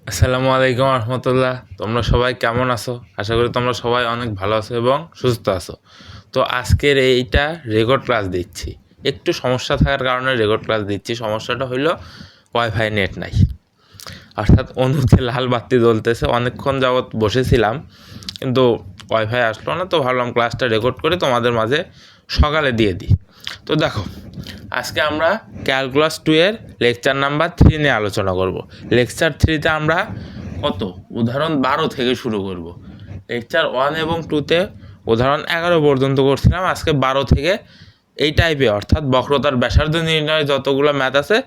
আসসালামু আলাইকুম রহমতুল্লাহ। তোমরা সবাই কেমন আছো? আশা করি তোমরা সবাই অনেক ভালো আছো এবং সুস্থ আছো। তো আজকের এইটা রেকর্ড ক্লাস দিচ্ছি। একটু সমস্যা থাকার কারণে রেকর্ড ক্লাস দিচ্ছি। সমস্যাটা হইলো ওয়াইফাই নেট নাই, অর্থাৎ অনুতে লাল বাতি জ্বলতেছে। অনেকক্ষণ যাবৎ বসেছিলাম কিন্তু ওয়াইফাই আসলো না, তো ভাবলাম ক্লাসটা রেকর্ড করে তোমাদের মাঝে সকালে দিয়ে দিই। তো দেখো, আজকে আমরা ক্যালকুলাস 2 এর লেকচার নাম্বার 3 নিয়ে আলোচনা করব। লেকচার 3তে আমরা উদাহরণ 12 থেকে শুরু করব। লেকচার 1 এবং 2তে উদাহরণ 11 পর্যন্ত করছিলাম। আজকে 12 থেকে এই টাইপে, অর্থাৎ বক্রতার ব্যাসার্ধ নির্ণয় যতগুলো ম্যাথ আছে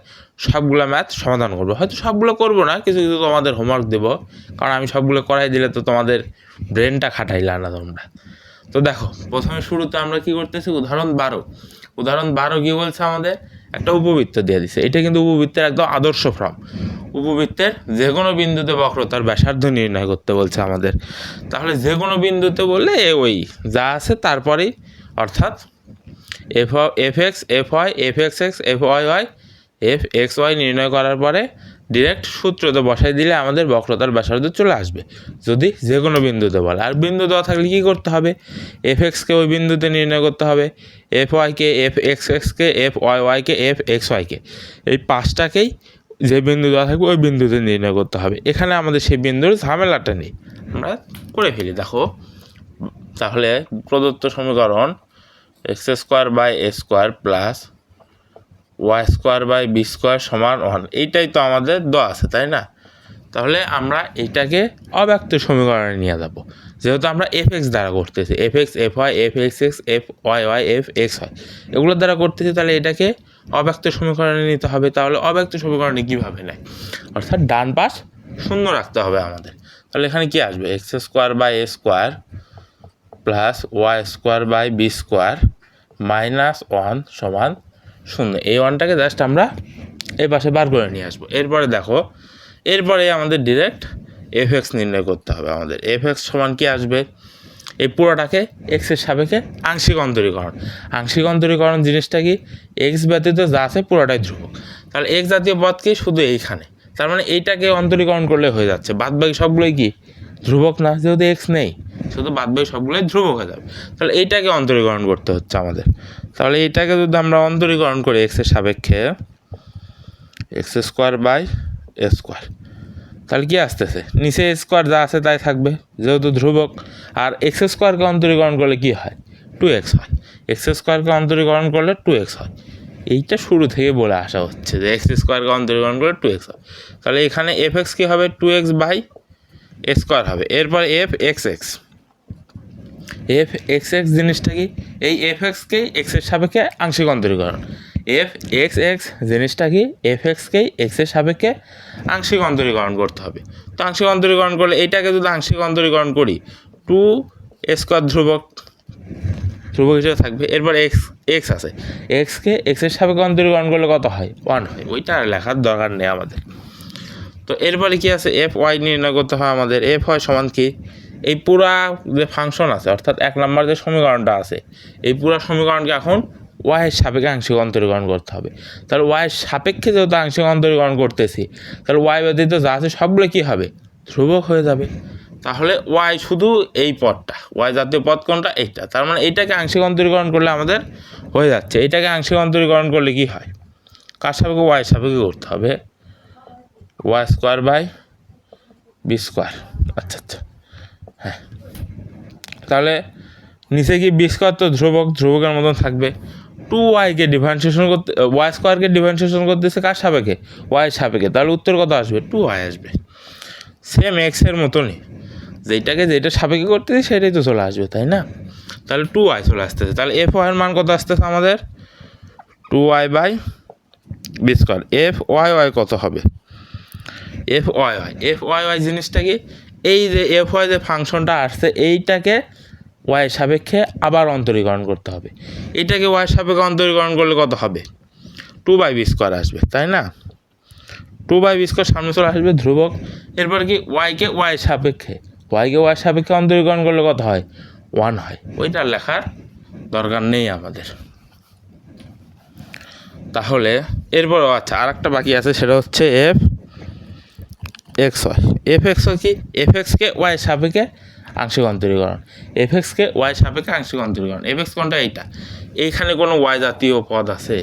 সবগুলো ম্যাথ সমাধান করবো। হয়তো সবগুলো করবো না, কিছু কিছু তোমাদের হোমওয়ার্ক দেবো, কারণ আমি সবগুলো করাই দিলে তো তোমাদের ব্রেনটা খাটাইলা না তোমরা। তো দেখো, প্রথমে শুরুতে আমরা কি করতেছি, উদাহরণ 12 কি বলছে আমাদের, একটা উপবৃত্ত দিয়ে দিছে। এটা কিন্তু উপবৃত্তের একদম আদর্শ ফর্ম। উপবৃত্তের যে কোনো বিন্দুতে বক্রতার ব্যাসার্ধ নির্ণয় করতে বলছে আমাদের। তাহলে যে কোনো বিন্দুতে বললে ওই যা আছে তারপরেই, অর্থাৎ f x f y f x x f y y f x y নির্ণয় করার পরে ডিরেক্ট সূত্রতে বসাই দিলে আমাদের বক্রতার ব্যাসার্ধ চলে আসবে, যদি যে কোনো বিন্দুতে বলে। আর বিন্দু দেওয়া থাকলে কী করতে হবে, এফ এক্সকে ওই বিন্দুতে নির্ণয় করতে হবে, এফ ওয়াইকে এফ এক্স এক্সকে, এফ ওয়াই ওয়াইকে এফ এক্স ওয়াইকে, এই পাঁচটাকেই যে বিন্দু দেওয়া থাকবে ওই বিন্দুতে নির্ণয় করতে হবে। এখানে আমাদের সেই বিন্দুর ঝামেলাটা নেই, আমরা করে ফেলি। দেখো, তাহলে প্রদত্ত সমীকরণ x square by a square plus y square by b square সমান 1, এইটাই তো আমাদের দেওয়া আছে, তাই না? তাহলে আমরা এইটাকে অব্যক্ত সমীকরণে নিয়ে যাব, যেহেতু আমরা এফ এক্স দ্বারা করতেছি, f x f y f x x f y y f x y এগুলোর দ্বারা করতেছি। তাহলে এটাকে অব্যক্ত সমীকরণে নিতে হবে। তাহলে অব্যক্ত সমীকরণে কীভাবে নেয়, অর্থাৎ ডান পাশ শূন্য রাখতে হবে আমাদের। তাহলে এখানে কি আসবে, x square by a square plus y square by b square minus 1 সমান 0। এই 1টাকে জাস্ট আমরা এই পাশে বার করে নিয়ে আসবো। এরপরে দেখো, এরপরে আমাদের ডিরেক্ট এফ এক্স নির্ণয় করতে হবে। আমাদের এফ এক্স সমান কি আসবে, এই পুরোটাকে এক্সের সাপেক্ষে আংশিক অন্তরীকরণ। আংশিক অন্তরীকরণ জিনিসটা কি, এক্স ব্যতীত যা আছে পুরোটাই ধ্রুবক। তাহলে এক্স জাতীয় পদ কি, শুধু এইখানে, তার মানে এইটাকে অন্তরীকরণ করলে হয়ে যাচ্ছে। বাদবাকি সবগুলোই কি ধ্রুবক না, যেহেতু এক্স নেই, শুধু বাদবাকি সবগুলোই ধ্রুবক হয়ে যাবে। তাহলে এইটাকে অন্তরীকরণ করতে হচ্ছে আমাদের। তাহলে এইটাকে যদি আমরা অন্তরীকরণ করি এক্সের সাপেক্ষে, x square by a square, তাহলে কি আসতেছে, নিচে স্কোয়ার যা আছে তাই থাকবে যেহেতু ধ্রুবক। আর এক্স স্কোয়ারকে অন্তরীকরণ করলে কি হয়, 2x হয়। এক্স স্কোয়ারকে অন্তরীকরণ করলে 2x হয়। এইটা শুরু থেকে বলে আসা হচ্ছে যে এক্স স্কোয়ারকে অন্তরীকরণ করলে 2x হয়। তাহলে এখানে এফ এক্স কী হবে, 2x বাই এ স্কোয়ার হবে। এরপর F x x, f x x জিনিসটা কি, এই এফ এক্সকেই এক্সের সাপেক্ষে আংশিক অন্তরীকরণ। এফ এক্স এক্স জিনিসটা কি, এফ এক্সকেই এক্সের সাপেক্ষে আংশিক অন্তরীকরণ করতে হবে। তো আংশিক অন্তরীকরণ করলে এইটাকে যদি আংশিক অন্তরীকরণ করি, 2 ধ্রুবক হিসেবে থাকবে। এরপর এক্স এক্স আছে, এক্সকে এক্সের সাপেক্ষে অন্তরীকরণ করলে কত হয়, 1 হয়। ওইটা আর লেখার দরকার নেই আমাদের। তো এরপরে কি আছে, এফ ওয়াই নির্ণয় করতে হয় আমাদের। এফ ওয়াই সমান কি, এই পুরা যে ফাংশন আছে, অর্থাৎ 1 নম্বর যে সমীকরণটা আছে, এই পুরা সমীকরণকে এখন ওয়াইয়ের সাপেক্ষে আংশিক অন্তরীকরণ করতে হবে। তাহলে ওয়াইয়ের সাপেক্ষে যেহেতু আংশিক অন্তরীকরণ করতেছি, তাহলে ওয়াই ব্যতীত যা আছে সবগুলো কী হবে, ধ্রুবক হয়ে যাবে। তাহলে ওয়াই শুধু এই পদটা, ওয়াই জাতীয় পদ কোনটা, এইটা। তার মানে এইটাকে আংশিক অন্তরীকরণ করলে আমাদের হয়ে যাচ্ছে। এইটাকে আংশিক অন্তরীকরণ করলে কি হয়, কার সাপেক্ষে, ওয়াইয়ের সাপেক্ষে করতে হবে, y square by b square. আচ্ছা আচ্ছা, হ্যাঁ। তাহলে নিচে কি বি স্কোয়ার তো ধ্রুবকের মতন থাকবে। 2yকে ডিফারেন্সিয়েশন করতে, ওয়াই স্কোয়ারকে ডিফারেন্সিয়েশন করতেছে কার সাপেক্ষে, ওয়াইয়ের সাপেক্ষে। তাহলে উত্তর কত আসবে, 2y আসবে। সেম এক্সের মতনই, যেটা সাপেক্ষে করতেছে সেটাই তো চলে আসবে, তাই না? তাহলে 2y চলে আসতেছে। তাহলে এফ ওয়াইয়ের মান কত আসতেছে আমাদের, 2y by b square. F y y কত হবে, f y y, f y y জিনিসটা কি, এই যে এফ ওয়াই যে ফাংশনটা আসছে এইটাকে ওয়াইয়ের সাপেক্ষে আবার অন্তরীকরণ করতে হবে। এটাকে ওয়াইয়ের সাপেক্ষে অন্তরীকরণ করলে কত হবে, 2/b² আসবে, তাই না? 2/b² সামনে চলে আসবে ধ্রুবক। এরপর কি, ওয়াইকে ওয়াইয়ের সাপেক্ষে অন্তরীকরণ করলে কত হয়, 1 হয়। ওইটা লেখার দরকার নেই আমাদের। তাহলে এরপর আচ্ছা, আর একটা বাকি আছে, সেটা হচ্ছে এফ এক্স ওয়াই। এফ এক্সও কি, এফ এক্সকে ওয়াই সাপেক্ষে আংশিক অন্তরীকরণ, এফ এক্সকে ওয়াই সাপেক্ষে আংশিক অন্তরীকরণ। এফ এক্স কোনটা? এইটা। এইখানে কোনো ওয়াই জাতীয় পদ আছে?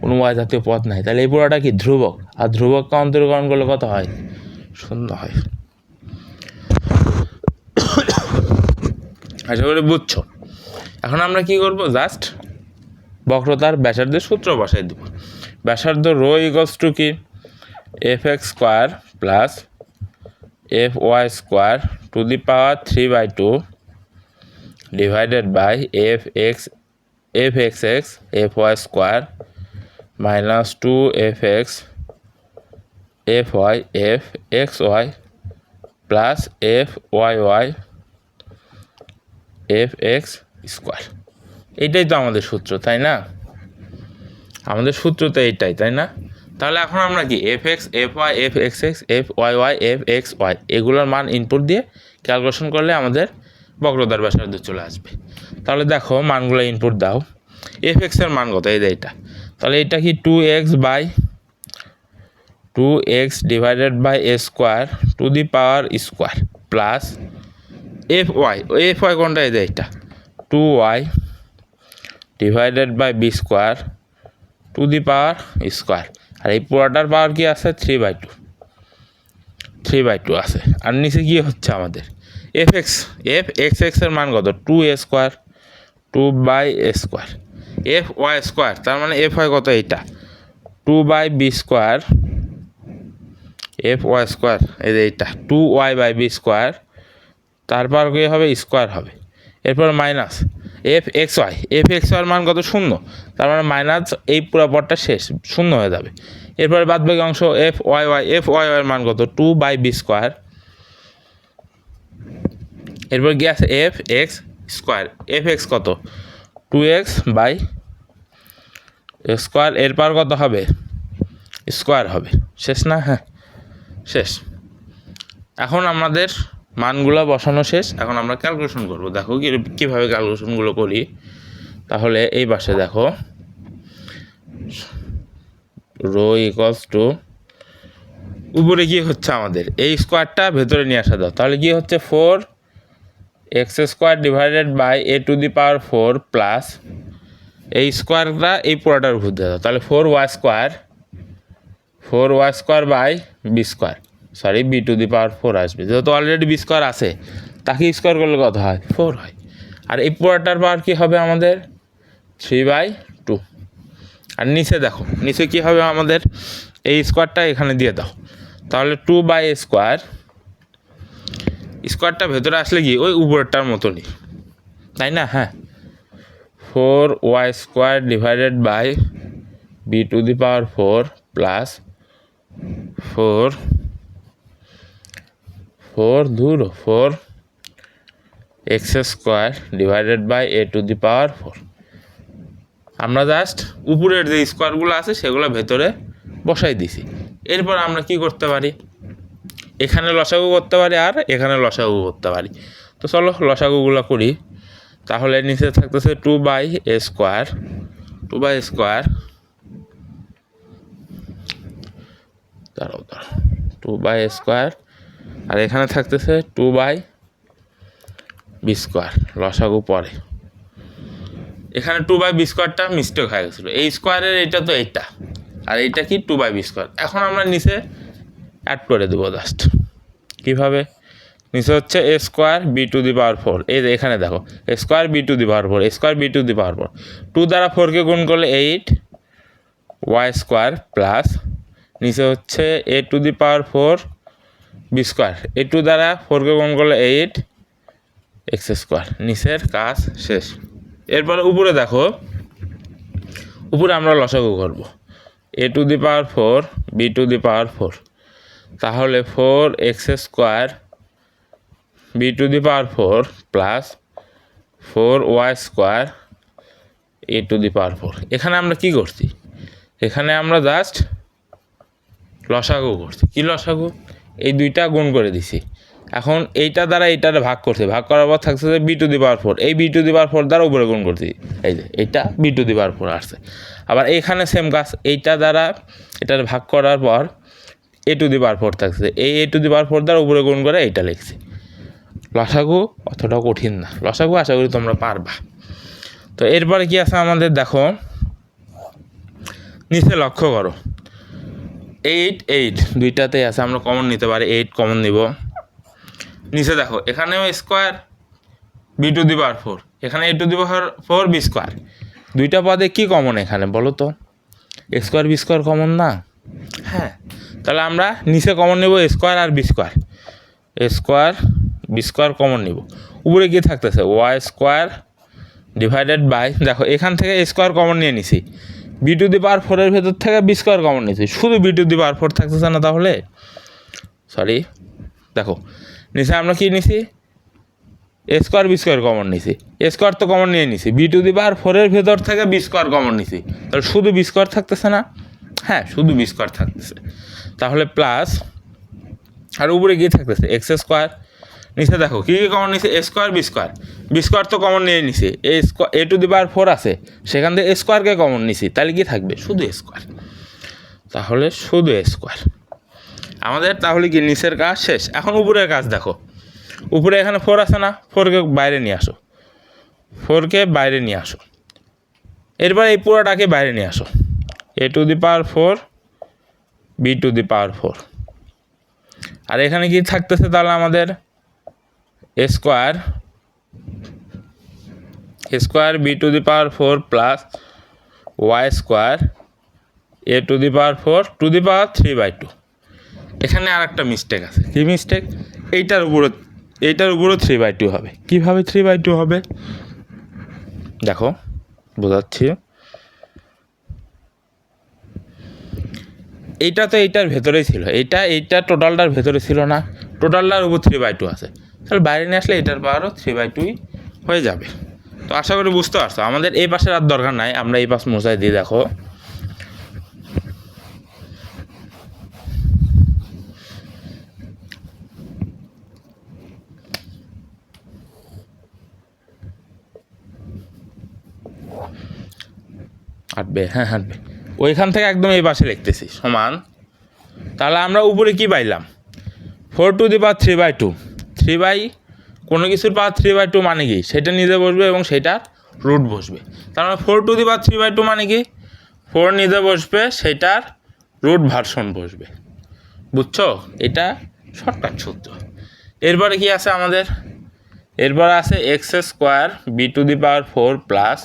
কোনো ওয়াই জাতীয় পদ নাই, তাহলে এই পুরোটা কি ধ্রুবক, আর ধ্রুবককে অন্তরীকরণ করলে কত হয়? 0 হয়। আশা করি বুঝছো। এখন আমরা কি করব, জাস্ট বক্রতার ব্যাসার্ধের সূত্র বসাই দেব। ব্যাসার্ধ রো ইকুয়ালস টু কি, f x square plus f y square to the power 3/2 divided by f x x f y square minus 2 f x f x y plus f y f x square. এইটাই তো আমাদের সূত্র, তাই না? আমাদের সূত্র তো এইটাই, তাই না? তাহলে এখন আমরা কি f x f y f x f y f x y এগুলোর মান ইনপুট দিয়ে ক্যালকুলেশন করলে আমাদের বক্রতার ব্যাসার্ধ চলে আসবে। তাহলে দেখো মানগুলো ইনপুট দাও। এফ এক্সের মান কত? এই যে এইটা। তাহলে এটা কি 2x divided by a square to the power square plus f y কোনটা? এই যে এইটা 2y divided by b square to the power square. আর এই পুরোটার পাওয়ার কি আছে? 3/2 আছে। আর নিচে কি হচ্ছে আমাদের এফ এক্সের মান কত? 2a square 2/a square f y square, তার মানে এফ ওয়াই কত? এইটা 2/b square f y square, এই যে এইটা 2y/b স্কোয়ার, তারপর কি হবে? স্কোয়ার হবে। এরপর মাইনাস এফ এক্স ওয়াইয়ের মান কত? 0, তার মানে মাইনাস এই পুরো পদটা শেষ, 0 হয়ে যাবে। এরপরে বাদবাকি অংশ এফ ওয়াইয়ের মান কত? 2/b square. এরপর কি আছে? F x square, f x কত? 2x বাই স্কোয়ার, এরপর কত হবে? স্কোয়ার হবে। শেষ না? হ্যাঁ শেষ। এখন আমাদের মানগুলো বসানো শেষ, এখন আমরা ক্যালকুলেশন করব। দেখো কীভাবে ক্যালকুলেশনগুলো করি। তাহলে এই পাশে দেখো রো ইকুয়ালস টু, উপরে কি হচ্ছে আমাদের? এই স্কোয়ারটা ভেতরে নিয়ে আসা দাও। তাহলে কি হচ্ছে? 4x square divided by a to the power 4 plus এই স্কোয়ারটা এই পুরোটার উপর দিয়ে দাও। তাহলে 4y square by b square, sorry b to the power 4 আসবে, যেহেতু অলরেডি বি স্কোয়ার আছে, তাকে স্কোয়ার করলে কত হয়? 4 হয়। আর এই পুরোটার পাওয়ার কী হবে আমাদের? 3/2। আর নিচে দেখো, নিচে কী হবে আমাদের? এই স্কোয়ারটা এখানে দিয়ে দাও। তাহলে 2/a স্কোয়ারটা ভেতরে আসলে কি ওই উপরেরটার মতনই, তাই না? হ্যাঁ 4y square divided by b to the power 4 plus 4 x square divided by a to the power 4। আমরা জাস্ট উপরের যে স্কোয়ারগুলো আছে সেগুলো ভেতরে বসাই দিছি। এরপর আমরা কি করতে পারি? এখানে লসাগু করতে পারি আর এখানে লসাগু করতে পারি। তো চলো লসাগুগুলো করি। তাহলে নিচে থাকতেছে 2/a স্কোয়ার 2/a স্কোয়ার, আর এখানে থাকতেছে 2/b স্কোয়ার, লসাগু পরে। এখানে 2/b স্কোয়ারটা মিস্টেক হয়ে গেছিলো, এই স্কোয়ারের এটা তো এইটা, আর এইটা কি 2/b স্কোয়ার। এখন আমরা নিচে অ্যাড করে দেবো জাস্ট। কীভাবে? নিচে হচ্ছে a square b to the power 4, এই যে এখানে দেখো a square b to the power 4, a square b to the power 4, 2 দ্বারা 4কে গুণ করলে 8y স্কোয়ার প্লাস নিচে হচ্ছে a to the power 4 b square, এই 2 দ্বারা 4কে গুণ করলে 8x স্কোয়ার। নিচের কাজ শেষ। এরপরে উপরে দেখো, উপরে আমরা লসাগু করব a to the power 4 B to the power 4, তাহলে 4x square b to the power 4 plus 4y square a to the power 4। এখানে আমরা কি করছি? এখানে আমরা জাস্ট লসাগু করছি। কি লসাগু? এই দুইটা গুণ করে দিছি। এখন এইটা দ্বারা এইটারে ভাগ করছে, ভাগ করার পর থাকছে যে বি টু দি পাওয়ার 4, এই বি টু দি পাওয়ার 4 দ্বারা উপরে গুণ করছি, এই যে এইটা বি টু দি পাওয়ার 4 আসছে। আবার এইখানে সেম কাজ, এইটা দ্বারা এটার ভাগ করার পর এ টু দি পাওয়ার 4 থাকছে, এই এ টু দি পাওয়ার 4 দ্বারা উপরে গুণ করে এইটা লিখছি। লসাগু অতটাও কঠিন না, লসাগু আশা করি তোমরা পারবা। তো এরপরে কি আছে আমাদের, দেখো নিচে লক্ষ্য করো 8 দুইটাতেই আছে, আমরা কমন নিতে পারি, 8 কমন নিব। নিচে দেখো এখানেও square b to the power 4, এখানে a to the power 4 b square, দুইটা পদে কি কমন এখানে বলো তো? স্কোয়ার বি স্কোয়ার কমন না? হ্যাঁ, তাহলে আমরা নিচে কমন নেব স্কোয়ার আর b square, square b square common নিব। উপরে কি থাকতেছে ওয়াই স্কোয়ার ডিভাইডেড বাই, দেখো এখান থেকে স্কোয়ার কমন নিয়ে নিছি, বি টু দি পাওয়ার 4 ভেতর থেকে বি স্কোয়ার কমন নিছি, শুধু বি টু দি পাওয়ার 4 থাকতেছে না তাহলে? সরি, দেখো নিচে আমরা কি নিছি, স্কোয়ার বি স্কোয়ার কমন নিছি, স্কোয়ার তো কমন নিয়ে নিছি, বি টু দি পাওয়ার 4 ভেতর থেকে বি স্কোয়ার কমন নিছি, তাহলে শুধু বি স্কোয়ার থাকতেছে না? হ্যাঁ, শুধু বি স্কোয়ার থাকতেছে। তাহলে প্লাস, আর উপরে গিয়ে থাকতেছে এক্স স্কোয়ার। নিচে দেখো কী কী কমন নিছে, a square b square, b square তো কমন নিয়ে নিছি, এ টু দি পাওয়ার 4 আছে, সেখান থেকে স্কোয়ারকে কমন নিছি, তাহলে কি থাকবে শুধু স্কোয়ার। তাহলে শুধু স্কোয়ার আমাদের, তাহলে কি নিচের কাজ শেষ। এখন উপরের কাজ দেখো, উপরে এখানে 4 আছে না, 4কে বাইরে নিয়ে আসো, 4কে বাইরে নিয়ে আসো, এরপর এই পুরোটাকে বাইরে নিয়ে আসো, a to the power 4 B to the power 4, আর এখানে কি থাকতেছে তাহলে আমাদের square b to the power 4 plus y square a to the power 4 to the power 3/2। এখানে আর একটা মিস্টেক আছে, কি মিস্টেক? এইটার উপরও 3/2 হবে। কীভাবে 3/2 হবে দেখো বোঝাচ্ছি। এইটা তো এইটার ভেতরেই ছিল, এইটা টোটালটার ভেতরে ছিল না, টোটালটার উপর 3/2 আছে, তাহলে বাইরে নিয়ে আসলে এটার পাওয়ারও 3/2 হয়ে যাবে। তো আশা করি বুঝতে পারছো, আমাদের এই পাশের আর দরকার নাই, আমরা এই পাশ মোছাই দিই। দেখো হাঁটবে, হ্যাঁ হাঁটবে, ওইখান থেকে একদম এই পাশে লিখতেছি সমান। তাহলে আমরা উপরে কি পাইলাম, 4 টু দি পাওয়ার 3/2, কোনো কিছুর পাওয়ার 3/2 মানে কি সেটা নিজে বসবে এবং সেটার রুট বসবে। তার মানে 4 টু দি পাওয়ার 3/2 মানে কি 4 নিজে বসবে, সেটার রুট ভার্সন বসবে। বুঝছো, এটা শর্টকাট সূত্র। এরপরে কি আছে আমাদের, এরপরে আছে x square b to the power 4 plus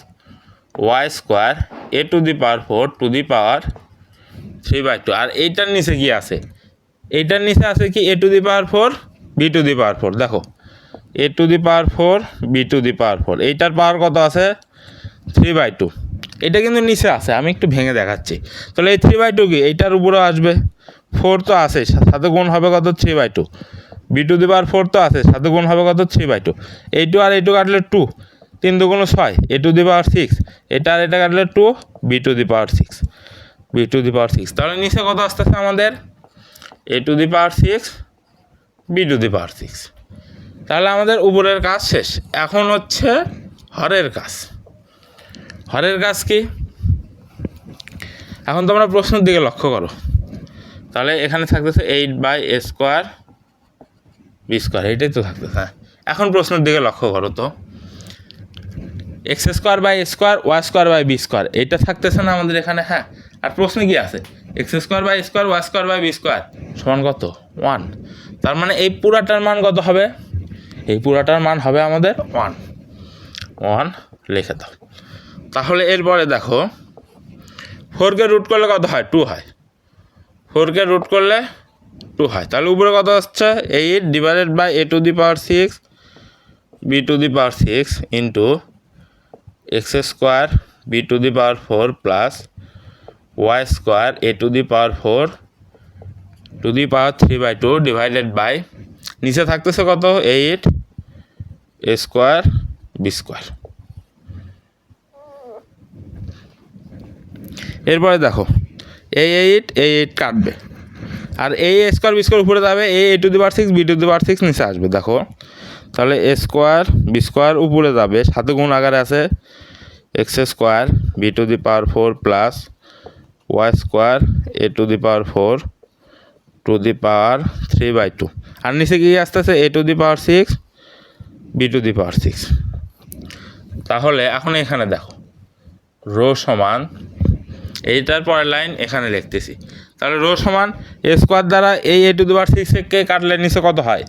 y square a to the power 4 to the power 3/2। আর এইটার নিচে কি আছে, এইটার নিচে আছে কি a to the power 4 B to the power 4। দেখো a to the power 4 B to the power 4, এইটার পাওয়ার কত আছে 3/2। এটা কিন্তু নিচে আছে, আমি একটু ভেঙে দেখাচ্ছি। তাহলে এই 3/2 কি এইটার উপরেও আসবে, 4 তো আছে, সাথে গুণ হবে কত 3/2, বি টু দি পাওয়ার 4 তো আছে, সাথে গুণ হবে কত 3/2, এই 2 আর এই 2 কাটলে 2, 3 2 6, এ টু দি পাওয়ার 6, এটা আর এটা কাটলে 2 b to the power 6, b to the power 6। তাহলে নিচে কত আসতেছে আমাদের a to the power 6 b to the power 6। তাহলে আমাদের উপরের কাজ শেষ। এখন হচ্ছে হরের কাজ। হরের কাজ কি, এখন তোমরা প্রশ্নের দিকে লক্ষ্য করো। তাহলে এখানে থাকতেছে 8/a স্কোয়ার বি স্কোয়ার, এইটাই তো থাকতেছে। হ্যাঁ, এখন প্রশ্নের দিকে লক্ষ্য করো তো, x square by a square y square by b square, এইটা থাকতেছে না আমাদের এখানে। হ্যাঁ, আর প্রশ্নে কি আছে, x square by square y square by b square সমান কত 1। তার মানে এই পুরাটার মান কত হবে, এই পুরাটার মান হবে আমাদের 1 লিখে দাও। তাহলে এরপরে দেখো 4কে রুট করলে কত হয় 2 হয়, 4কে রুট করলে 2 হয়। তাহলে উপরে কত হচ্ছে 8 divided by a to the power 6 b to the power 6 into x square b to the power 4 plus y square a to the power 4 to the power 3/2 divided by নিচে থাকতেছে কত 8 এ স্কোয়ার বি স্কোয়ার। এরপরে দেখো এই 8 কাটবে, আর এই এ square b square উপরে যাবে, a to the power 6 b to the power 6 নিচে আসবে। দেখো তাহলে এ স্কোয়ার বি স্কোয়ার উপরে যাবে, সাথে গুণ আকারে আছে x square b to the power 4 plus y square a to the power 4 to the power 3/2 আর নিচে কি আসতেছে a to the power 6 b to the power 6। তাহলে এখন এখানে দেখো রো সমান এইটার পরের লাইন এখানে লিখতেছি, তাহলে রো সমান a স্কোয়ার দ্বারা এই a টু দি পাওয়ার 6কে কাটলে নিচে কত হয়,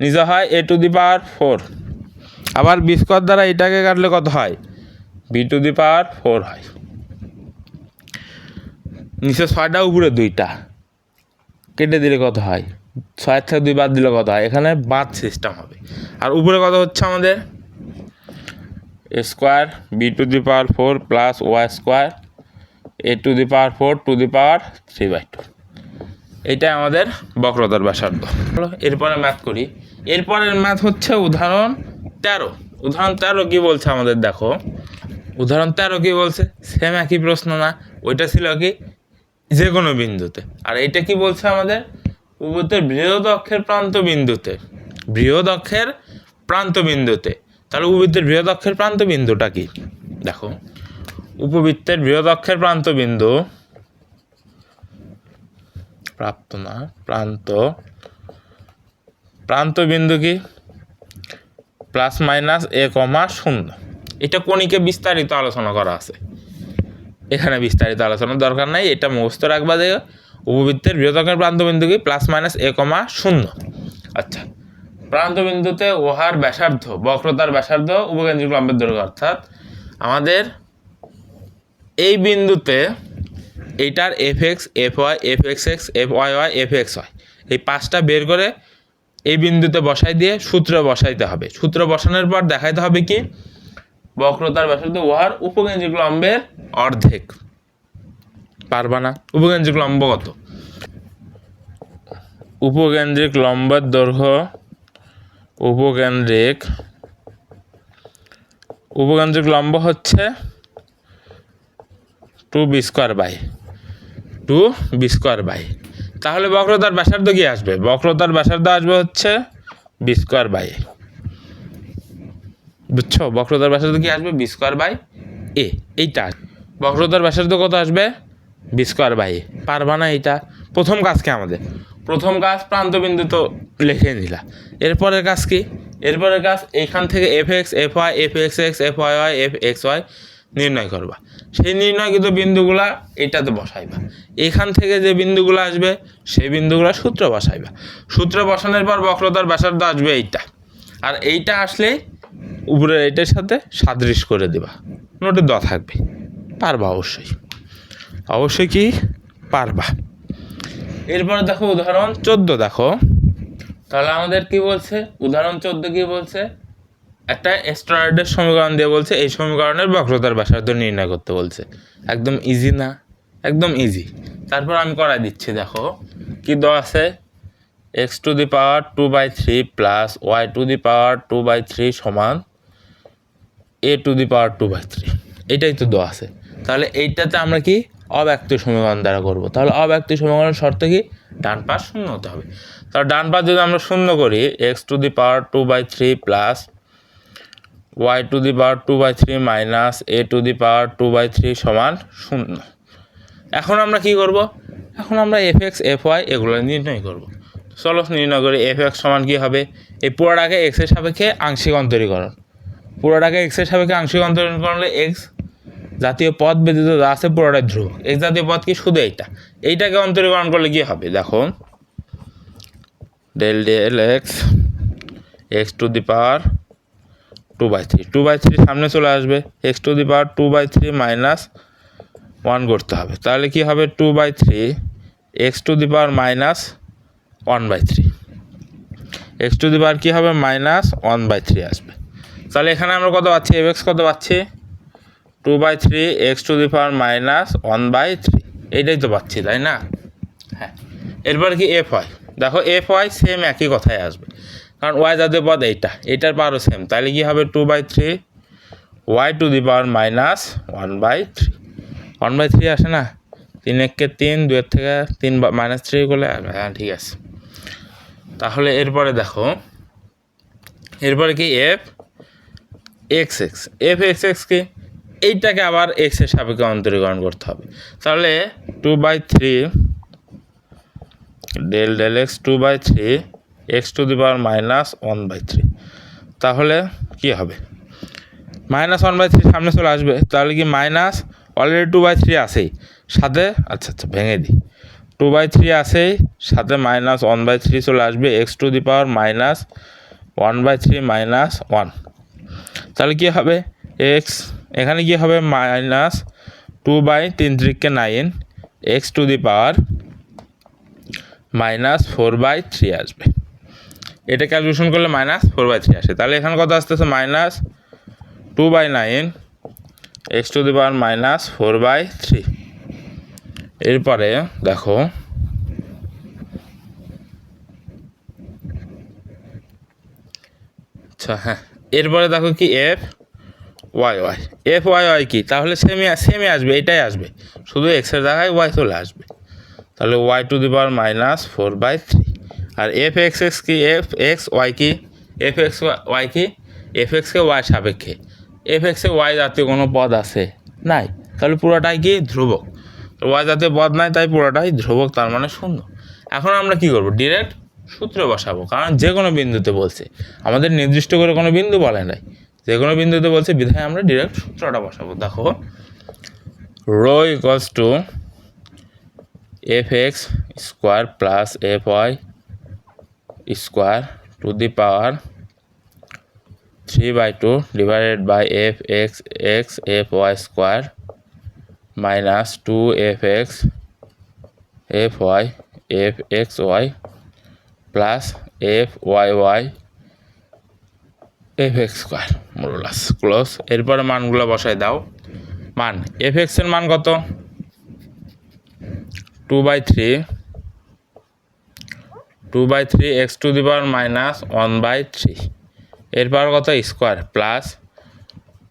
নিচে হয় a টু দি পাওয়ার 4, আবার b স্কোয়ার দ্বারা এটাকে কাটলে কত হয়, b টু দি পাওয়ার 4 হয়। নিচে 6টা উপরে 2টা কেটে দিলে কত হয়, 6 থেকে 2 বাদ দিলে কত হয়, এখানে বাদ সিস্টেম হবে। আর উপরে কত হচ্ছে আমাদের a square b to the power 4 plus y square a to the power 4 to the power 3/2। এইটাই আমাদের বক্রতার ব্যাসার্ধ। এরপরে ম্যাথ করি। এরপরের ম্যাথ হচ্ছে উদাহরণ 13। উদাহরণ 13 কি বলছে আমাদের দেখো, উদাহরণ 13 কি বলছে, সেম একই প্রশ্ন না, ওইটা ছিল কি যে কোনো বিন্দুতে, আর এইটা কি বলছে আমাদের উপবৃত্তের বৃহৎ অক্ষের প্রান্ত বিন্দুতে, বৃহৎ অক্ষের প্রান্ত বিন্দুতে। তাহলে উপবৃত্তের বৃহৎ অক্ষের প্রান্ত বিন্দুটা কি দেখো, উপবৃত্তের বৃহৎ অক্ষের প্রান্ত বিন্দু প্রান্ত বিন্দু কি প্লাস মাইনাস a,0। এটা কণিকে বিস্তারিত আলোচনা করা আছে, এখানে বিস্তারিত আলোচনার দরকার নাই, এটা মুখস্থ রাখবা যে উপবৃত্তের বৃহৎ অক্ষের প্রান্ত বিন্দু কি প্লাস মাইনাস a,0। আচ্ছা, প্রান্ত বিন্দুতে উহার ব্যাসার্ধ, বক্রতার ব্যাসার্ধ উপকেন্দ্রিক লম্বের দৈর্ঘ্য, অর্থাৎ আমাদের এই বিন্দুতে এইটার fx fy fxx fyy fxy এই 5টা বের করে এই বিন্দুতে বসাই দিয়ে সূত্র বসাইতে হবে। সূত্র বসানোর পর দেখাইতে হবে কি বক্রতার ব্যাসার্ধ উহার উপকেন্দ্রিক লম্বের অর্ধেক। পারবা না? উপকেন্দ্রিক লম্ব কত, উপকেন্দ্রিক লম্বের দৈর্ঘ্য, উপকেন্দ্রিক লম্ব হচ্ছে 2b স্কোয়ার বাই। তাহলে বক্রতার ব্যাসার্ধ কি আসবে, বক্রতার ব্যাসার্ধ আসবে হচ্ছে b স্কোয়ার বাই, বুঝছো? বক্রতার ব্যাসার্ধ কি আসবে b স্কোয়ার বাই a। এইটা বক্রতার ব্যাসার্ধ কত আসবে b স্কোয়ার বাই a। পারবা না? এইটা প্রথম কাজ কি আমাদের, প্রথম কাজ প্রান্ত বিন্দু তো লিখে নিলা। এরপরের কাজ কি, এরপরের কাজ এইখান থেকে fx fy fxx fyy fxy নির্ণয় করবা। সেই নির্ণয়কৃত বিন্দুগুলা এইটাতে বসাইবা, এখান থেকে যে বিন্দুগুলো আসবে সেই বিন্দুগুলা সূত্র বসাইবা। সূত্র বসানোর পর বক্রতার ব্যাসার্ধ আসবে এইটা, আর এইটা আসলেই উপরে এইটার সাথে সাদৃশ করে দিবা, নোটে দেওয়া থাকবে। পারবা? অবশ্যই কি পারবা। এরপরে দেখো উদাহরণ 14 দেখো, তাহলে আমাদের কি বলছে, উদাহরণ 14 কি বলছে, একটা স্ট্যান্ডার্ড সমীকরণ দিয়ে বলছে এই সমীকরণের বক্রতার ব্যাসার্ধ নির্ণয় করতে বলছে। একদম ইজি না? একদম ইজি। তারপর আমি করাই দিচ্ছি, দেখো কি দেওয়া আছে, x to the power 2/3 plus y to the power 2/3 সমান a টু দি পাওয়ার 2/3। এটাই তো দেওয়া আছে। তাহলে এইটাতে আমরা কি অব্যক্ত সমীকরণ দ্বারা করব। তাহলে অব্যক্ত সমীকরণের শর্ত কি, ডান পাশ শূন্য হতে হবে। তাহলে ডান পাশ যদি আমরা শূন্য করি, x to the power 2/3 plus y to the power 2/3 minus a to the power 2/3 সমান 0। এখন আমরা কি করব, এখন আমরা fx fy এগুলো নির্ণয় করব। চলো নির্ণয় করি। fx সমান কি হবে, এই পুরোটাকে x এর সাপেক্ষে আংশিক অন্তরীকরণ, পুরোটাকে x এর সাপেক্ষে আংশিক অন্তরীকরণ করলে x জাতীয় পদ ব্যতীত যা আছে পুরোটাই ধ্রুবক। x জাতীয় পদ কি শুধু এইটাকে অন্তরীকরণ করলে কি হবে, দেখো del x x to the power 2/3 সামনে চলে আসবে, x to the power 2/3 minus 1 করতে হবে। তাহলে কি হবে 2/3 x to the power minus 1/3, x to the power কী হবে মাইনাস 1/3 আসবে। তাহলে এখানে আমরা কত পাচ্ছি, fx কত পাচ্ছি 2/3 x to the power minus 1/3, এইটাই তো পাচ্ছি, তাই না? হ্যাঁ। এরপর কি fy, দেখো fy সেম একই কথাই আসবে, কারণ y জাতীয় পদ এইটার পাওয়ারও সেম। তাহলে কি হবে 2/3 y to the power minus 1/3 আসে না, 3 1 3, 2 থেকে 3 মাইনাস 3 করলে হ্যাঁ ঠিক আছে। তাহলে এরপরে দেখো, এরপরে কি fxx কি, এইটাকে আবার x এর সাপেক্ষে অন্তরীকরণ করতে হবে। তাহলে 2/3 del x 2/3 x to the power minus 1/3। তাহলে কি হবে, -1/3 সামনে চলে আসবে, তাহলে কি মাইনাস অলরেডি 2/3 আছেই সাথে, আচ্ছা ভেঙে দিই, 2/3 আছেই সাথে -1/3 চলে আসবে, x to the power minus 1/3 minus 1। তাহলে কি হবে, এক্স এখানে কি হবে -2/3 এক্স টু দি পাওয়ার -4/3 আসবে। এটা ক্যালকুলেশন করলে -4/3 আসে। তাহলে এখানে কত আসতেছে, -2/9 এক্স টু দি পাওয়ার -4/3। এরপরে দেখো আচ্ছা হ্যাঁ, এরপরে দেখো কি এফ ওয়াই কি, তাহলে সেমই আসবে, এটাই আসবে, শুধু এক্সের জায়গায় ওয়াই চলে আসবে। তাহলে ওয়াই টু দি পাওয়ার -4/3। আর এফ এক্স কি, এফ এক্স ওয়াই কি, এফ এক্সকে ওয়াই সাপেক্ষে, এফ এক্সে ওয়াই জাতীয় কোনো পদ আছে নাই, তাহলে পুরোটাই কি ধ্রুবক, ওয়াই জাতীয় পদ নাই, তাই পুরোটাই ধ্রুবক, তার মানে 0। এখন আমরা কি করব, ডিরেক্ট সূত্র বসাবো, কারণ যে কোনো বিন্দুতে বলছে, আমাদের নির্দিষ্ট করে কোনো বিন্দু বলে নাই, যে কোনো বিন্দুতে বলছে বিধায় আমরা ডিরেক্ট সূত্রটা বসাবো। দেখো rho equals to f x square plus f y square to the power 3/2 divided by f x f y square minus 2 f y f x y plus f y f x square মোরলাস close. এরপরে মানগুলো বসাই দাও। মান F এক্সের মান কত, 2/3 x to the power -1/3, এরপর কত square plus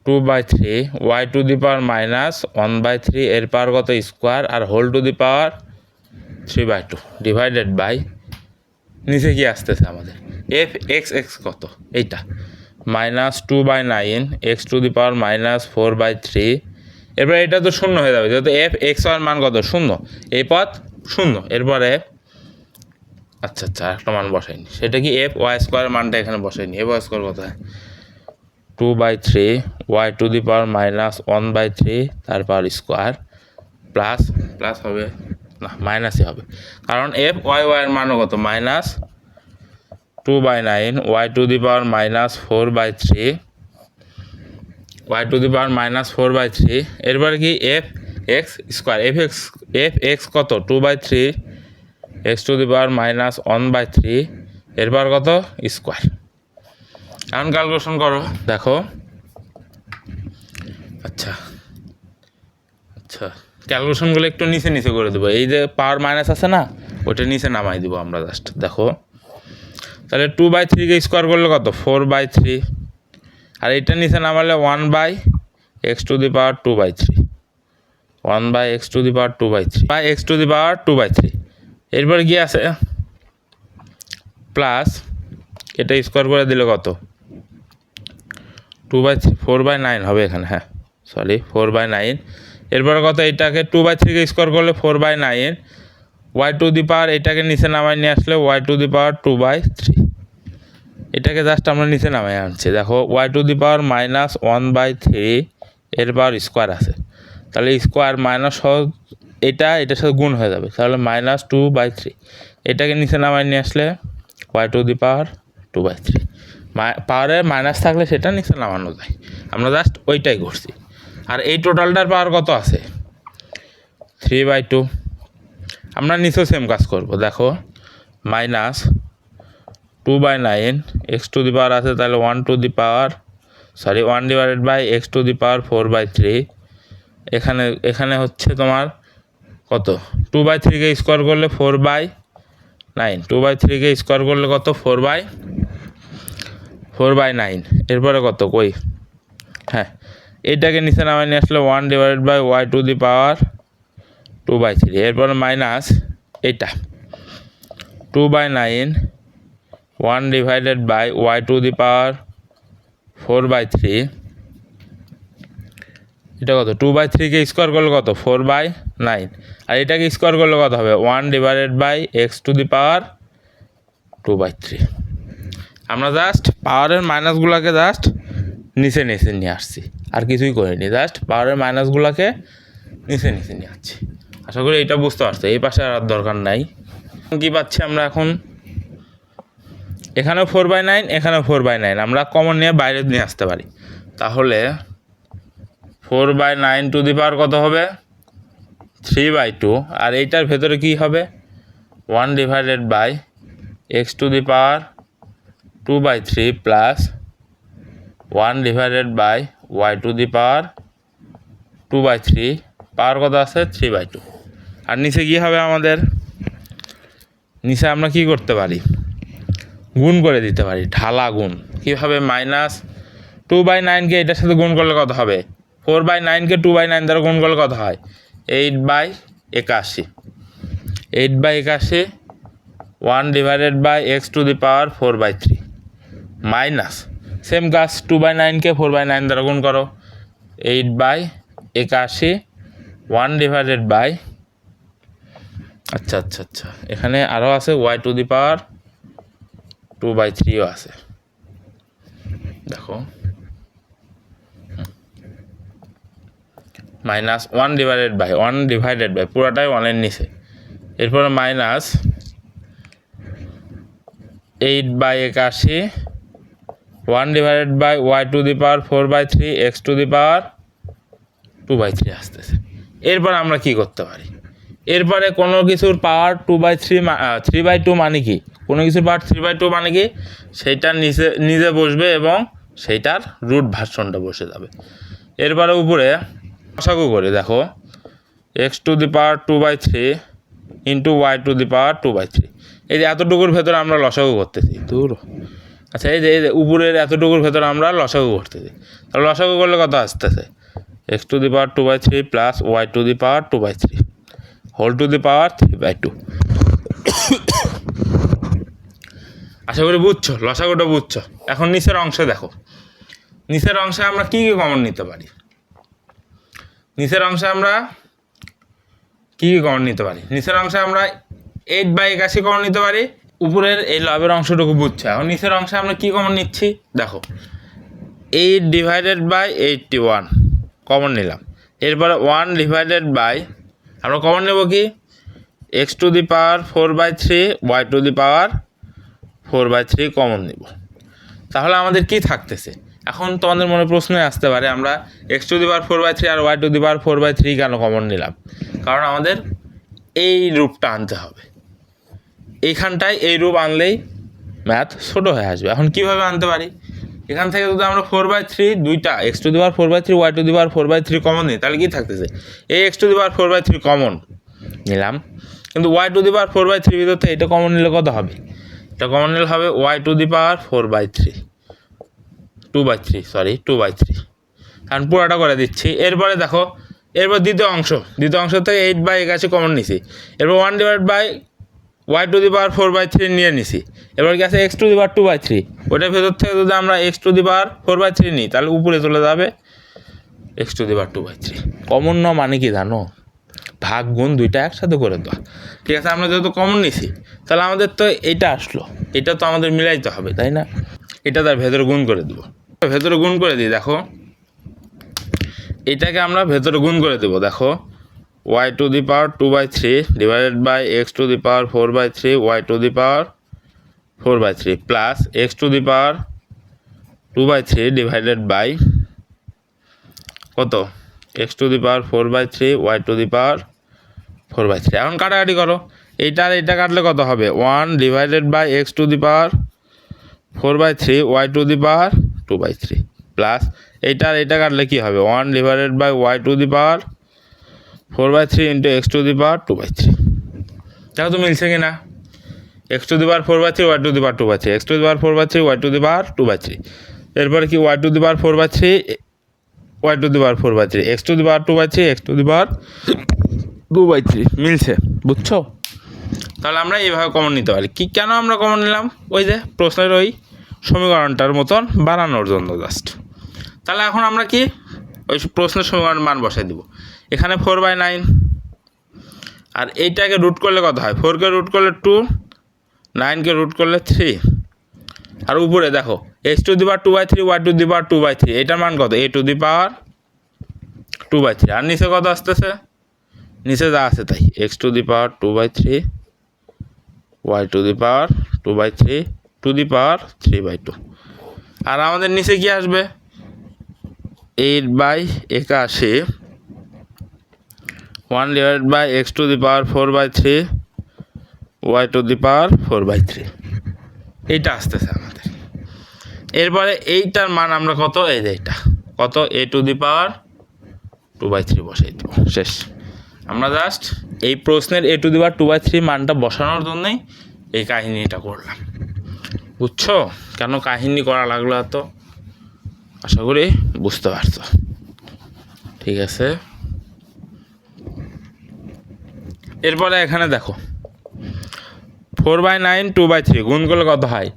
2/3 y to the power -1/3, এরপর কত স্কোয়ার আর whole to the power 3/2 divided by, নিচে কি আসতেছে আমাদের এফ এক্স কত, এইটা -2/9 এক্স টু দি পাওয়ার -4/3। এরপর এটা তো 0 হয়ে যাবে, যেহেতু এফ এক্স ওয়ার মান কত 0, এই পথ 0। এরপরে আচ্ছা একটা মান বসাইনি, সেটা কি এফ ওয়াই স্কোয়ারের মানটা এখানে বসাইনি। এফ ওয়াই স্কোয়ার কত হয় 2/3 ওয়াই টু দি পাওয়ার -1/3 তারপর স্কোয়ার প্লাস হবে না, মাইনাসই হবে, কারণ এফ ওয়াইয়ের মানও কত -2/9 y to the power -4/3 y to the power -4/3। এরপরে কি f x square, f x কত 2/3 এক্স টু দি পাওয়ার -1/3, এরপর কত স্কোয়ার। এখন ক্যালকুলেশন করো, দেখো আচ্ছা ক্যালকুলেশনগুলো একটু নিচে করে দেবো, এই যে পাওয়ার মাইনাস আছে না, ওটা নিচে নামাই দিব আমরা জাস্ট। দেখো তাহলে 2/3কে স্কোয়ার করলে কত 4/3, আর এটা নিচে নামালে 1/x two the power 2/3, 1/x two the power 2/3 বা x টু দি পাওয়ার 2/3। এরপর কি আছে প্লাস, এটা স্কোয়ার করে দিলে কত 4/9 হবে এখানে, হ্যাঁ সরি 4/9। এরপরে কত, এটাকে 2/3কে স্কোয়ার করলে 4/9, ওয়াই টু দি পাওয়ার এটাকে নিচে নামাই নিয়ে আসলে ওয়াই টু দি পাওয়ার 2/3, এটাকে জাস্ট আমরা নিচে নামাই আনছি। দেখো ওয়াই টু দি পাওয়ার -1/3 এর পাওয়ার স্কোয়ার আছে, তাহলে স্কোয়ার মাইনাস সহ এটার সাথে গুণ হয়ে যাবে, তাহলে -2/3, এটাকে নিচে নামাই নিয়ে আসলে ওয়াই টু দি পাওয়ার 2/3। পাওয়ারে মাইনাস থাকলে সেটা নিচে নামানো যায়, আমরা জাস্ট ওইটাই করছি। আর এই টোটালটার পাওয়ার কত আছে 3/2, আমরা নিচেও সেম কাজ করব। দেখো -2/9 এক্স টু দি পাওয়ার আছে, তাহলে 1 divided by x to the power 4/3। এখানে হচ্ছে তোমার কত 2/3কে স্কোয়ার করলে 4/9, 2/3কে স্কোয়ার করলে কত 4/9। এরপরে কত কই, হ্যাঁ এটাকে নিচে নামাই নিয়ে আসলে 1 divided by y to the power 2/3। এরপরে মাইনাস এটা 2/9 1 divided by y to the power 4/3। এটা কত 2/3কে স্কোয়ার করলে কত 4/9, আর এটাকে স্কোয়ার করলে কত হবে 1/x⁻²/3। আমরা জাস্ট পাওয়ারের মাইনাসগুলোকে জাস্ট নিচে নিয়ে আসছি, আর কিছুই করিনি, জাস্ট পাওয়ারের মাইনাসগুলোকে নিচে নিয়ে আসছি। আশা করি এটা বুঝতে পারছো, এই পাশে আর দরকার নাই। কী পাচ্ছি আমরা এখন, এখানেও 4/9, এখানেও 4/9, আমরা কমন নিয়ে বাইরে নিয়ে আসতে পারি। তাহলে 4/9 কত হবে 3/2, আর এইটার ভেতরে কি হবে 1/x⁻² প্লাস 1/y⁻²/3, পাওয়ার কত আছে 3/2। আর নিচে কি হবে আমাদের, নিচে আমরা কি করতে পারি, গুণ করে দিতে পারি, ঢালা গুণ। কীভাবে, -2/9কে এটার সাথে গুণ করলে কত হবে 4/9কে 2/9 দ্বারা গুণ করলে কত হয় 8/81, 8/81 1/x⁴/3 মাইনাস সেম কাজ 2/9কে 4/9 দ্বারা গুণ করো 8/81 1/, আচ্ছা এখানে আরও আছে y⁻²/3ও আছে, দেখো -1/1 পুরাটাই 1-এর নিচে, এরপরে মাইনাস 8/81 1/y⁴/3 x⁻² আসতেছে। এরপর আমরা কি করতে পারি, এরপরে কোনো কিছুর পাওয়ার 3/2 মানে কি, কোনো কিছুর পাওয়ার 3/2 মানে কি, সেইটার নিচে বসবে এবং সেইটার রুট ভার্সনটা বসে যাবে। এরপরে উপরে লসাগু করে দেখো x⁻² ইন্টু y⁻²/3, এই যে এতটুকুর ভেতরে আমরা লসাগু করতেছি, দূর আচ্ছা এই যে উপরের এতটুকুর ভেতরে আমরা লসাগু করতেছি, তাহলে লসাগু করলে কত আসতেছে x⁻² plus y⁻²/3 whole to the power 3/2। আশা করি বুঝছো, লসাগুটা বুঝছো। এখন নিচের অংশে দেখো, নিচের অংশে আমরা কী কী কমন নিতে পারি, নিচের অংশে আমরা কমন নিতে পারি, নিচের অংশে আমরা 8/81 কমন নিতে পারি। উপরের এই লবের অংশটুকু বুঝছো। এখন নিচের অংশে আমরা কি কমন নিচ্ছি দেখো, 8/81 কমন নিলাম। এরপরে 1/, আমরা কমন নেব কি x⁴/3 y⁴/3 কমন নেব। তাহলে আমাদের কি থাকতেছে, এখন তোমাদের মনে প্রশ্ন আসতে পারে আমরা x⁴/3 আর y⁴/3 কেন কমন নিলাম, কারণ আমাদের এই রূপটা আনতে হবে, এইখানটায় এই রূপ আনলেই ম্যাথ ছোটো হয়ে আসবে। এখন কীভাবে আনতে পারি, এখান থেকে যদি আমরা 4/3 দুইটা x⁴/3 y⁴/3 কমন নিই, তাহলে কী থাকতেছে এই x⁴/3 কমন নিলাম, কিন্তু y⁴/3 ভিতর থেকে এটা কমন নিলে কত হবে, এটা কমন নিলে হবে y⁴/3 2/3 কারণ পুরোটা করে দিচ্ছি। এরপরে দেখো, এরপর দ্বিতীয় অংশ থেকে 8/81 কমন নিছি, এরপর 1/y⁴/3 নিয়ে নিছি, এবার কি আছে x⁴/3, ওটার ভেতর থেকে যদি আমরা x⁴/3 নিই তাহলে উপরে চলে যাবে x⁴/3। কমন ন মানে কি জানো, ভাগ গুণ দুইটা একসাথে করে দেওয়া। ঠিক আছে, আমরা যেহেতু কমন নিছি তাহলে আমাদের তো এইটা আসলো, এটা তো আমাদের মিলাইতে হবে তাই না, এটা তার ভেতরে গুণ করে দেবো, ভেতরে গুণ করে দিই। দেখো এটাকে আমরা ভেতরে গুণ করে দেবো, দেখো y⁴/2/3 x⁴/3 y⁴/3 plus x⁴/2/3 কত x⁴/3 y⁴/3। এখন কাটাকাটি করো, এইটা আর এইটা কাটলে কত হবে 1/x⁴/3 y⁴/2/3 প্লাস এইটা আর এইটা কাটলে কী হবে 1/y⁴/3 ইন্টু x⁴/2/3। দেখো তো মিলছে কি না, x⁴/3 y⁴/2/3 x⁴/3 y⁴/2/3, এরপরে কি y⁴/3 y⁴/3 x⁴/2/3 x⁴/2/3 মিলছে, বুঝছো? তাহলে আমরা এইভাবে কমন নিতে পারি। কি কেন আমরা কমন নিলাম, ওই যে প্রশ্নের ওই সমীকরণটার মতন বানানোর জন্য জাস্ট। তাহলে এখন আমরা কি ওই প্রশ্নের সমীকরণের মান বসাই দেবো। এখানে 4/9 আর এইটাকে রুট করলে কত হয়? 4কে রুট করলে 2, 9কে রুট করলে 3 আর উপরে দেখো x⁻2/3 y⁻2/3 এটার মান কত? a⁻2/3 আর নিচে কত আসতেছে? নিচে যা আছে তাই x⁻2/3 y⁻2/3 3/2 আর আমাদের নিচে কি আসবে? 8/81 1/x⁻4/3 y⁻4/3 এইটা আসতেছে আমাদের। এরপরে এইটার মান আমরা কত? এই যে এইটা কত? a⁻2/3 বসাই দেব। শেষ। আমরা জাস্ট এই প্রশ্নের a⁻2/3 মানটা বসানোর জন্যই এই কাহিনীটা করলাম। বুঝছো কেন কাহিনী করা লাগলো এত? আশা করি বুঝতে পারছো। ঠিক আছে, এরপরে এখানে দেখো 4/9 2/3 গুণ করলে কত হয়?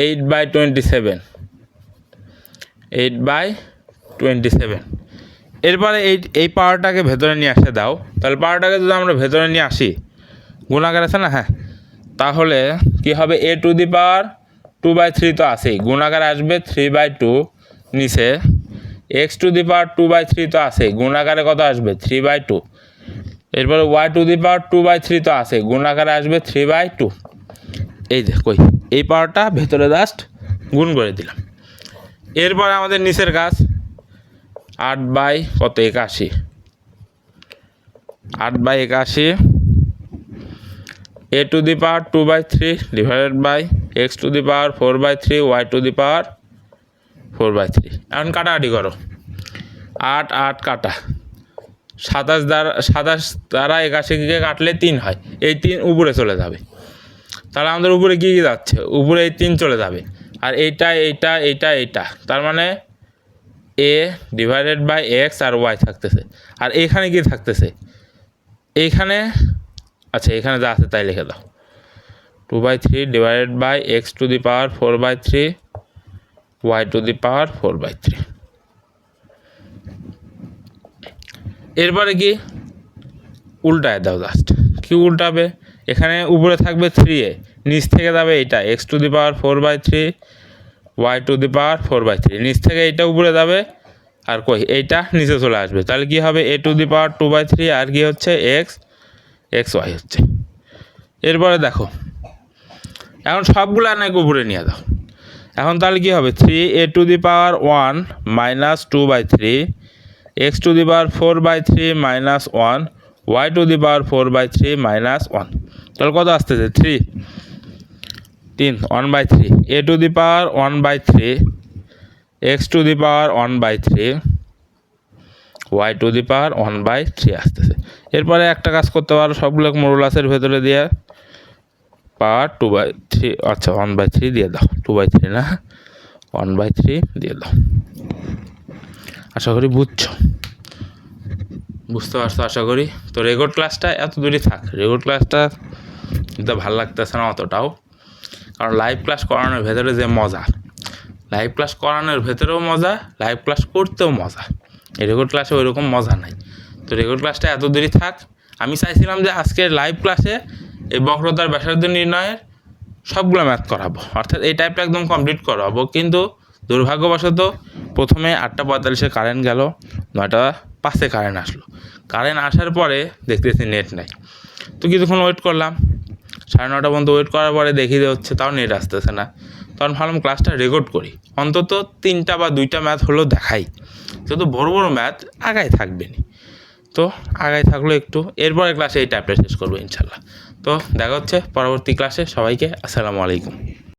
8/27 8/27। এরপরে এই পাওয়ারটাকে ভেতরে নিয়ে আসতে দাও। তাহলে পাওয়ারটাকে যদি আমরা ভেতরে নিয়ে আসি, গুণাকার আছে না? হ্যাঁ, তাহলে কি হবে? a⁻2/3 তো আছেই, গুণাকার আসবে 3/2, নিচে x⁻2/3 তো আছে, গুণাকারে কত আসবে? 3/2। এরপরে y⁻2/3 তো আছে, গুণাকারে আসবে 3/2। এই যে কই এই পাওয়ারটা ভেতরে জাস্ট গুণ করে দিলাম। এরপরে আমাদের নিচের কাজ 8/81 a⁻2/3 divided by x⁻4/3 y⁻4/3। এখন কাটাকাটি করো, 8 8 কাটা, 27 দ্বারা 81কে কাটলে 3 হয়, এই 3 উপরে চলে যাবে। তাহলে আমাদের উপরে কী কী যাচ্ছে? উপরে এই 3 চলে যাবে আর এইটা, তার মানে a ডিভাইডেড বাই এক্স আর ওয়াই থাকতেছে। আর এইখানে কি থাকতেছে? এইখানে আচ্ছা, এখানে যা আছে তাই লিখে দাও, 2/3 ডিভাইডেড বাই x⁻4/3 y⁻4/3। এরপরে কি উল্টায় দাও, জাস্ট কি উল্টাবে? এখানে উপরে থাকবে 3a, নিচ থেকে যাবে এইটা x⁻4/3 y⁻4/3, নিচ থেকে এইটা উপরে যাবে আর কই এইটা নিচে চলে আসবে। তাহলে কি হবে? a⁻2/3 আর কি হচ্ছে xy হচ্ছে। এরপরে দেখো এখন সবগুলো নাকি উপরে নিয়ে দাও। এখন তাহলে কি হবে? 3a⁻1 - 2/3 x⁻4/3 - 1 y⁻4/3 - 1। তাহলে কত আসতেছে? 3 1/3 a⁻1/3 x⁻1/3 y⁻1/3 আসতেছে। এরপরে একটা কাজ করতে পারো, সবগুলো মডুলাসের ভেতরে দিয়ে পাওয়ার 2/3, আচ্ছা 1/3 দিয়ে দাও, 2/3 না 1/3 দিয়ে দাও। আশা করি বুঝতে পারছো আশা করি। তো রেকর্ড ক্লাসটা এত দূরই থাক, রেকর্ড ক্লাসটা কিন্তু ভালো লাগতেছে না অতটাও, কারণ লাইভ ক্লাস করানোর ভেতরে যে মজা, লাইভ ক্লাস করানোর ভেতরেও মজা, লাইভ ক্লাস করতেও মজা, এই রেকর্ড ক্লাসে ওইরকম মজা নাই। তো রেকর্ড ক্লাসটা এত দূরই থাক। আমি চাইছিলাম যে আজকের লাইভ ক্লাসে এই বক্রতার ব্যাসার্ধ নির্ণয়ের সবগুলো ম্যাথ করাবো, অর্থাৎ এই টাইপটা একদম কমপ্লিট করাবো, কিন্তু দুর্ভাগ্যবশত প্রথমে 8:45-এ কারেন্ট গেল, 9:05-এ কারেন্ট আসলো। কারেন্ট আসার পরে দেখতেছি নেট নাই, তো কিছুক্ষণ ওয়েট করলাম, 9:30 পর্যন্ত ওয়েট করার পরে দেখি যে হচ্ছে তাও নেট আসতেছে না। তখন ভাবলাম ক্লাসটা রেকর্ড করি, অন্তত 3টা বা 2টা ম্যাথ হলেও দেখাই, যেহেতু বড় বড় ম্যাথ আগায় থাকবে না, তো আগায় থাকলো একটু। এরপরে ক্লাসে এই টাইপটা শেষ করবো ইনশাল্লাহ। তো দেখা হচ্ছে পরবর্তী ক্লাসে। সবাইকে আসসালামু আলাইকুম।